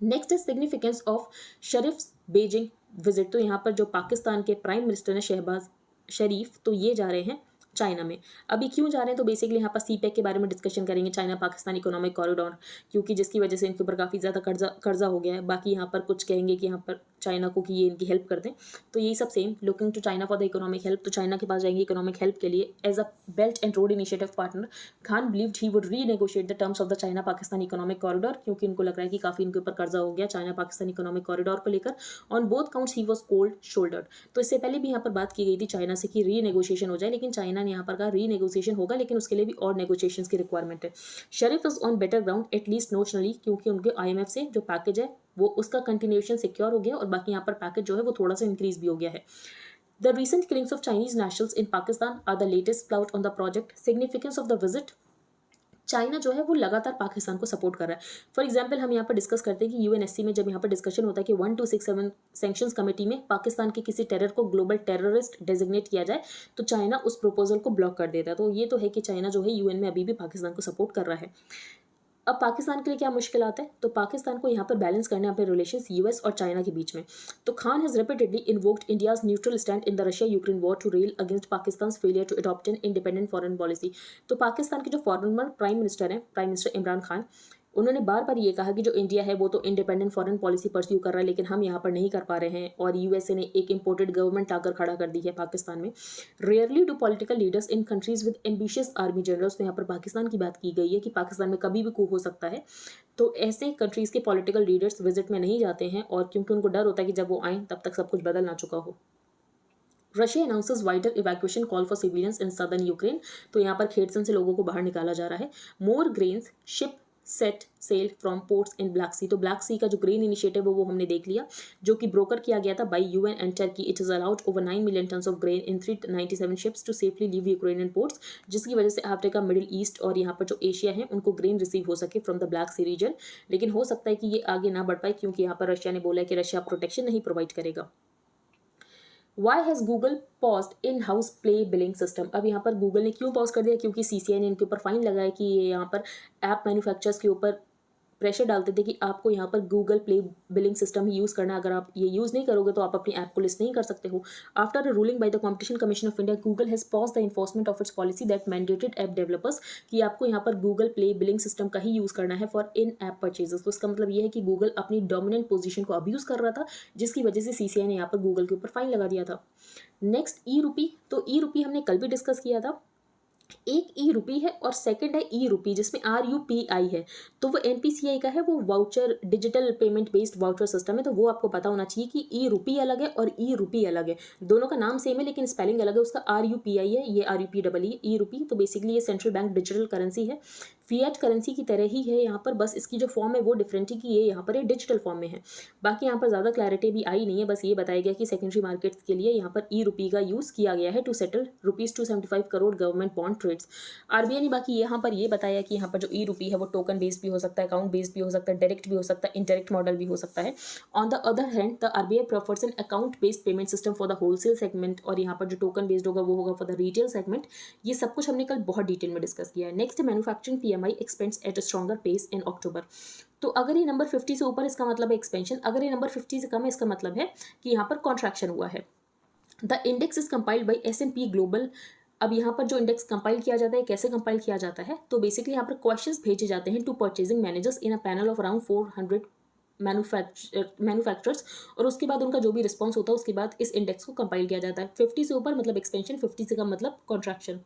Next is significance of Sharif Beijing visit. तो यहाँ पर जो पाकिस्तान के प्राइम मिनिस्टर हैं शहबाज शरीफ, तो ये जा रहे हैं चाइना में। अभी क्यों जा रहे हैं? तो बेसिकली यहाँ पर सीपेक के बारे में डिस्कशन करेंगे, चाइना पाकिस्तान इकोनॉमिक कॉरिडोर, क्योंकि जिसकी वजह से इनके ऊपर काफ़ी ज़्यादा कर्जा हो गया है। बाकी यहाँ पर कुछ कहेंगे कि यहाँ पर चाइना को कि ये इनकी हेल्प कर दें, तो यही सब same, looking to China for the economic help. तो चाइना के पास जाएंगे इकोनॉमिक हेल्प के लिए। As a belt and road initiative partner, Khan believed he would renegotiate the terms of the China Pakistan economic corridor, क्योंकि इनको लग रहा है कि काफ़ी इनके ऊपर कर्जा हो गया चाइना पाकिस्तान इकोनॉमिक कॉरिडोर को लेकर। On both counts he was cold shouldered. तो इससे पहले भी यहाँ पर बात की गई थी चाइना से कि रीनेगोशिएशन हो जाए, लेकिन चाइना ने यहाँ पर कहा रीनेगोशिएशन होगा, लेकिन उसके लिए भी और नेगोशिएशंस की रिक्वायरमेंट है। Sharif is on better ground at least notionally, क्योंकि उनके IMF से जो पैकेज है वो उसका कंटिन्यूएशन सिक्योर हो गया और बाकी यहाँ पर पैकेज जो है वो थोड़ा सा इंक्रीज भी हो गया है। The recent killings of Chinese nationals in Pakistan are the latest plot on the project. Significance of the visit, China जो है वो लगातार पाकिस्तान को सपोर्ट कर रहा है। फॉर एग्जांपल हम यहाँ पर डिस्कस करते हैं कि UNSC में जब यहाँ पर डिस्कशन होता है कि 1267 सैंक्शंस कमेटी में पाकिस्तान के किसी टेरर को ग्लोबल टेररिस्ट डेजिग्नेट किया जाए तो चाइना उस प्रपोजल को ब्लॉक कर देता है। तो ये तो है कि चाइना जो है UN में अभी भी पाकिस्तान को सपोर्ट कर रहा है। अब पाकिस्तान के लिए क्या मुश्किल आता है? तो पाकिस्तान को यहाँ पर बैलेंस करना है अपने रिलेशंस US और चाइना के बीच में। तो Khan has repeatedly invoked India's neutral stand in the Russia Ukraine war to rail against Pakistan failure to adopt an independent foreign policy. तो पाकिस्तान के जो फॉरेन प्राइम मिनिस्टर हैं, प्राइम मिनिस्टर इमरान खान, उन्होंने बार बार ये कहा कि जो इंडिया है वो तो इंडिपेंडेंट फॉरेन पॉलिसी परस्यू कर रहा है, लेकिन हम यहाँ पर नहीं कर पा रहे हैं, और USA ने एक इम्पोर्टेड गवर्नमेंट आकर खड़ा कर दी है पाकिस्तान में। Rarely do political leaders in countries with ambitious army generals, तो यहाँ पर पाकिस्तान की बात की गई है कि पाकिस्तान में कभी भी coup हो सकता है, तो ऐसे कंट्रीज़ के पॉलिटिकल लीडर्स विजिट में नहीं जाते हैं, और क्योंकि उनको डर होता है कि जब वो आएँ तब तक सब कुछ बदल ना चुका हो। Russia announces wider evacuation call for civilians in southern Ukraine. तो यहाँ पर खेडसन से लोगों को बाहर निकाला जा रहा है। More grains ship set sail from ports in Black Sea. तो ब्लैक सी का जो ग्रेन इनिशिएटिव है वो हमने देख लिया, जो कि ब्रोकर किया गया था by UN and Turkey. It is allowed over 9 million tons of grain in 397 ships to safely leave Ukrainian ports, जिसकी वजह से अफ्रीका, मिडिल ईस्ट और यहाँ पर जो एशिया है उनको ग्रेन रिसीव हो सके from the Black Sea region. लेकिन हो सकता है कि ये आगे ना बढ़ पाए, क्योंकि यहाँ पर रशिया ने बोला है कि रशिया प्रोटेक्शन नहीं प्रोवाइड करेगा। Why has Google paused in-house play billing system? अब यहाँ पर गूगल ने क्यों पॉज कर दिया? क्योंकि CCI ने इनके ऊपर फाइन लगाया कि ये यहाँ पर ऐप मैन्युफैक्चरर्स के ऊपर प्रेशर डालते थे कि आपको यहाँ पर गूगल प्ले बिलिंग सिस्टम ही यूज़ करना है, अगर आप ये यूज़ नहीं करोगे तो आप अपनी ऐप को लिस्ट नहीं कर सकते हो। After a ruling by the competition commission of India, Google has pause the enforcement of its policy that mandated app developers, कि आपको यहाँ पर गूगल प्ले बिलिंग सिस्टम का ही यूज़ करना है फॉर इन ऐप परचेजेस। तो इसका मतलब ये है कि गूगल अपनी डोमिनेंट पोजीशन को अब्यूज़ कर रहा था, जिसकी वजह से सीसीआई ने यहाँ पर गूगल के ऊपर फाइन लगा दिया था। नेक्स्ट ई रूपी, तो ई रूपी हमने कल भी डिस्कस किया था। एक ई रूपी है और सेकंड है ई रूपी जिसमें RUPI है। तो वो NPCI का है, वो voucher digital payment based voucher system है। तो वो आपको पता होना चाहिए कि ई रूपी अलग है और ई रूपी अलग है, दोनों का नाम सेम है लेकिन स्पेलिंग अलग है। उसका RUPI है, ये RUPEE ई रूपी। तो बेसिकली ये सेंट्रल बैंक डिजिटल करेंसी है, फिएट करेंसी की तरह ही है यहाँ पर, बस इसकी जो फॉर्म है वो डिफरेंट है कि ये यहाँ पर डिजिटल फॉर्म में है। बाकी यहाँ पर ज़्यादा क्लैरिटी भी आई नहीं है, बस ये बताया गया कि सेकेंडरी मार्केट्स के लिए यहाँ पर ई रूपी का यूज़ किया गया है to settle ₹275 crore government bond trades. RBI ने बाकी यहाँ पर ये बताया कि यहाँ पर जो ई रूपी है वो टोकन बेस्ड भी हो सकता है, अकाउंट बेस्ड भी हो सकता है, डायरेक्ट भी हो सकता है, इनडायरेक्ट मॉडल भी हो सकता है। On the other hand the RBI prefers an account based payment system for the wholesale segment, और यहाँ पर जो टोकन बेस्ड होगा वो होगा फॉर द रिटेल सेगमेंट। ये सब कुछ हमने कल बहुत डिटेल में डिस्कस किया है। Next, manufacturing PMI expands at a stronger pace in October. तो अगर ये नंबर 50 से ऊपर इसका मतलब है एक्सपेंशन, अगर ये नंबर 50 से कम है इसका मतलब है कि यहाँ पर कॉन्ट्रैक्शन हुआ है। The index is compiled by S&P global. अब यहाँ पर जो इंडेक्स कंपाइल किया जाता है, कैसे कंपाइल किया जाता है, तो बेसिकली यहाँ पर क्वेश्चंस भेजे जाते हैं to purchasing managers in a panel of around 400 manufacturers, और उसके बाद उनका जो भी रिस्पॉन्स होता है उसके बाद इस इंडेक्स को कंपाइल किया जाता है। 50 से ऊपर मतलब एक्सपेंशन, 50 से कम मतलब कॉन्ट्रैक्शन।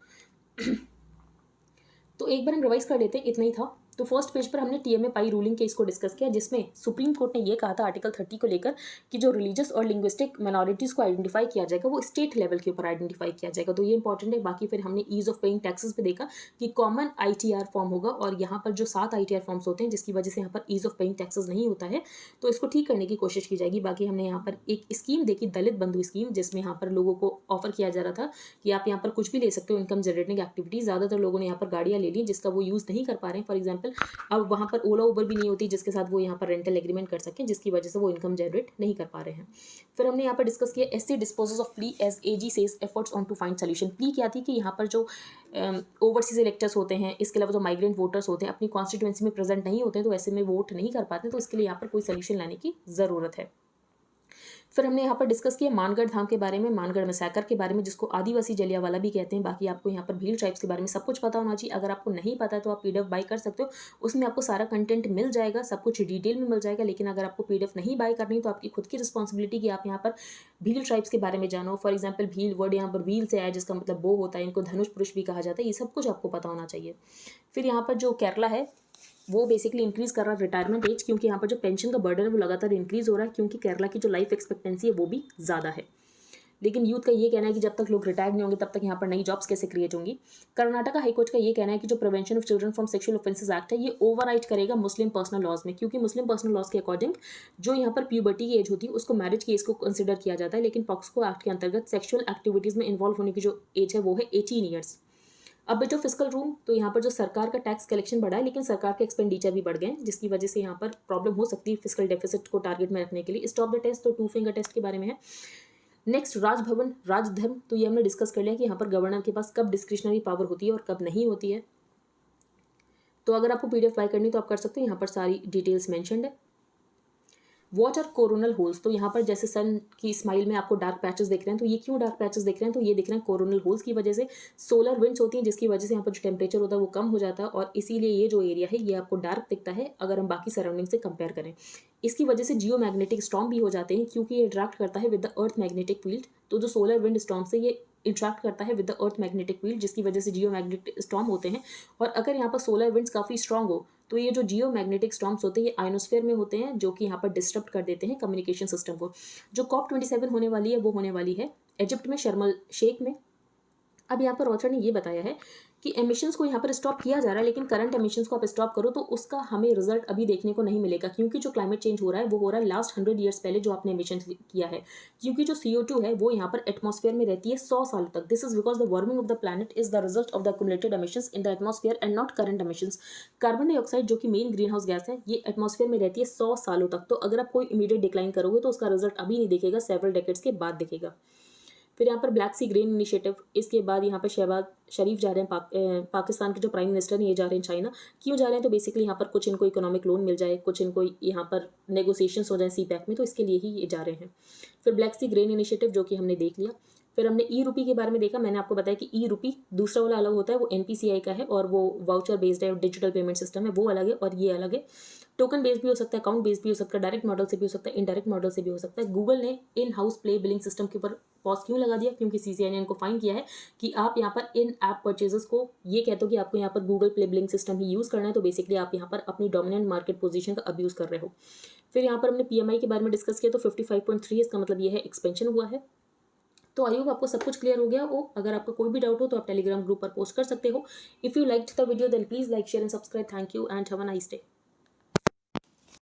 तो एक बार हम रिवाइज कर लेते हैं, इतना ही था। तो फर्स्ट पेज पर हमने TMA पाई रूलिंग केस को डिस्कस किया, जिसमें सुप्रीम कोर्ट ने ये कहा था आर्टिकल 30 को लेकर कि जो रिलीजियस और लिंग्विस्टिक माइनॉरिटीज़ को आइडेंटिफाई किया जाएगा वो स्टेट लेवल के ऊपर आइडेंटिफाई किया जाएगा। तो ये इंपॉर्टेंट है। बाकी फिर हमने ईज ऑफ पेइंग टैक्सेस पे देखा कि कॉमन ITR फॉर्म होगा, और यहाँ पर जो 7 ITR फॉर्म्स होते हैं जिसकी वजह से यहाँ पर ईज ऑफ पेइंग टैक्सेस नहीं होता है, तो इसको ठीक करने की कोशिश की जाएगी। बाकी हमने यहाँ पर एक स्कीम देखी, दलित बंधु स्कीम, जिसमें यहाँ पर लोगों को ऑफर किया जा रहा था कि आप यहाँ पर कुछ भी ले सकते हो इनकम जनरेटिंग एक्टिविटीज। ज़्यादातर लोगों ने यहाँ पर गाड़ियाँ ले ली जिसका वो यूज़ नहीं कर पा रहे हैं। फॉर एग्जाम्पल, अब वहाँ पर ओला उबर भी नहीं होती जिसके साथ वो यहाँ पर रेंटल एग्रीमेंट कर सकें, जिसकी वजह से वो इनकम जनरेट नहीं कर पा रहे हैं। फिर हमने यहाँ पर डिस्कस किया SC disposes of plea as AG says efforts on to find solution. Plea क्या थी कि यहाँ पर जो ओवरसीज इलेक्टर्स होते हैं, इसके अलावा जो माइग्रेंट वोटर्स होते हैं, अपनी कॉन्स्टिट्यूएंसी में प्रेजेंट नहीं होते हैं, तो ऐसे में वोट नहीं कर पाते, तो इसके लिए यहाँ पर कोई सोल्यूशन लाने की ज़रूरत है। फिर हमने यहाँ पर डिस्कस किया मानगढ़ धाम के बारे में, मानगढ़ मैसाकर के बारे में, जिसको आदिवासी जलियांवाला भी कहते हैं। बाकी आपको यहाँ पर भील ट्राइब्स के बारे में सब कुछ पता होना चाहिए। अगर आपको नहीं पता है तो आप PDF बाय कर सकते हो, उसमें आपको सारा कंटेंट मिल जाएगा, सब कुछ डिटेल में मिल जाएगा। लेकिन अगर आपको PDF नहीं बाय करनी तो आपकी खुद की रिस्पॉन्सिबिलिटी कि आप यहाँ पर भील ट्राइब्स के बारे में जानो। फॉर एग्जाम्पल, भील वर्ड यहाँ पर व्हील से आया, जिसका मतलब बो होता है, इनको धनुष पुरुष भी कहा जाता है। ये सब कुछ आपको पता होना चाहिए। फिर यहाँ पर जो केरला है वो बेसिकली इंक्रीज़ कर रहा है रिटायरमेंट एज, क्योंकि यहाँ पर जो पेंशन का बर्डन है वो लगातार इंक्रीज़ हो रहा है, क्योंकि केरला की जो लाइफ एक्सपेक्टेंसी है वो भी ज़्यादा है। लेकिन यूथ का ये कहना है कि जब तक लोग रिटायर नहीं होंगे तब तक यहाँ पर नई जॉब्स कैसे क्रिएट होंगी। कर्नाटका हाईकोर्ट का ये कहना है कि जो prevention of children from sexual offences act है ये ओवरराइड करेगा मुस्लिम पर्सनल लॉज में, क्योंकि मुस्लिम पर्सनल लॉज के अकॉर्डिंग जो यहाँ पर प्यूबर्टी की एज होती है उसको मैरिज की एज को कंसिडर किया जाता है, लेकिन पॉक्सो एक्ट के अंतर्गत सेक्सुअल एक्टिविटीज़ में इन्वॉल्व होने की जो एज है वो है 18 ईयर्स। अब बेटो फिस्कल रूम, तो यहाँ पर जो सरकार का टैक्स कलेक्शन बढ़ा है लेकिन सरकार के एक्सपेंडिचर भी बढ़ गए हैं, जिसकी वजह से यहाँ पर प्रॉब्लम हो सकती है फिस्कल डेफिसिट को टारगेट में रखने के लिए। स्टॉप द टेस्ट, तो 2 फिंगर टेस्ट के बारे में है। नेक्स्ट, राजभवन राजधर्म, तो ये हमने डिस्कस कर लिया कि यहाँ पर गवर्नर के पास कब डिस्क्रिशनरी पावर होती है और कब नहीं होती है। तो अगर आपको PDF बाय करनी तो आप कर सकते हो, यहाँ पर सारी डिटेल्स मैंशनड है। वॉट आर कोरोनल होल्स, तो यहाँ पर जैसे सन की स्माइल में आपको डार्क पैचेस दिख रहे हैं, तो ये क्यों डार्क पैचेस दिख रहे हैं, तो ये दिख रहे हैं कोरोनल होल्स की वजह से। सोलर विंड्स होती हैं जिसकी वजह से यहाँ पर जो टेम्परेचर होता है वो कम हो जाता है, और इसीलिए ये जो एरिया है ये आपको डार्क दिखता है अगर हम बाकी सराउंडिंग से कंपेयर करें। इसकी वजह से जियो मैग्नेटिक स्टॉर्म भी हो जाते हैं, क्योंकि ये इंट्रैक्ट करता है with the earth magnetic field. तो जो सोलर विंड स्टॉर्म से ये इंट्रैक्ट करता है with the earth magnetic field, जिसकी वजह से जियो मैग्नेटिक स्टॉर्म होते हैं। और अगर यहाँ पर सोलर विंड्स काफ़ी स्ट्रॉन्ग हो तो ये जो जियो मैग्नेटिक स्टॉर्म्स होते हैं ये आयनोस्फीयर में होते हैं, जो कि यहाँ पर डिस्टर्ब कर देते हैं कम्युनिकेशन सिस्टम को। जो COP27 होने वाली है वो होने वाली है इजिप्ट में, शर्म एल शेख में। अब यहाँ पर ऑथर ने ये बताया है कि एमिशंस को यहाँ पर स्टॉप किया जा रहा है, लेकिन करंट एमिशंस को आप स्टॉप करो तो उसका हमें रिजल्ट अभी देखने को नहीं मिलेगा, क्योंकि जो क्लाइमेट चेंज हो रहा है वो हो रहा है लास्ट 100 ईयर्स पहले जो आपने एमिशन किया है। क्योंकि जो CO2 है वो यहाँ पर एटमॉस्फेयर में रहती है 100 साल तक। This is because the warming of the planet is the result of the accumulated emissions in the atmosphere and not current emissions. Carbon dioxide जो कि मेन ग्रीन हाउस गैस है ये एटमॉस्फेयर में रहती है 100 सालों तक। तो अगर आप कोई इमीडिएट डिक्लाइन करोगे तो उसका रिजल्ट अभी नहीं दिखेगा, सेवरल डेकेड्स के बाद दिखेगा। फिर यहाँ पर ब्लैक सी ग्रेन इनिशिएटिव, इसके बाद यहाँ पर शहबाज शरीफ जा रहे हैं, पाकिस्तान के जो प्राइम मिनिस्टर हैं ये जा रहे हैं चाइना। क्यों जा रहे हैं? तो बेसिकली यहाँ पर कुछ इनको इकोनॉमिक लोन मिल जाए, कुछ इनको यहाँ पर नेगोशिएशंस हो जाए CPEC में, तो इसके लिए ही ये जा रहे हैं। फिर ब्लैक सी ग्रेन इनिशिएटिव जो कि हमने देख लिया। फिर हमने ई रूपी के बारे में देखा, मैंने आपको बताया कि ई रूपी दूसरा वाला अलग होता है, वो NPCI का है और वो वाउचर बेस्ड है, डिजिटल पेमेंट सिस्टम है, वो अलग है और ये अलग है। टोकन बेस्ड भी हो सकता है, अकाउंट बेस्ड भी हो सकता है, डायरेक्ट मॉडल से भी हो सकता है, इनडायरेक्ट मॉडल से भी हो सकता है। गूगल ने in house play billing system के ऊपर पॉज क्यों लगा दिया? क्योंकि CCI ने इनको फाइन किया है कि आप यहाँ पर इन ऐप परचेजेस को ये कहते हो कि आपको यहाँ पर गूगल प्ले बिलिंग सिस्टम ही यूज़ करना है, तो बेसिकली आप यहाँ पर अपनी डोमिनेंट मार्केट पोजीशन का अब्यूज़ कर रहे हो। फिर यहाँ पर हमने PMI के बारे में डिस्कस किया, तो 55.3, इसका मतलब ये है एक्सपेंशन हुआ है। तो आई होप आपको सब कुछ क्लियर हो गया हो। अगर आपको कोई भी डाउट हो तो आप टेलीग्राम ग्रुप पर पोस्ट कर सकते हो। If you liked the video then please like, share and subscribe. Thank you and have a nice day.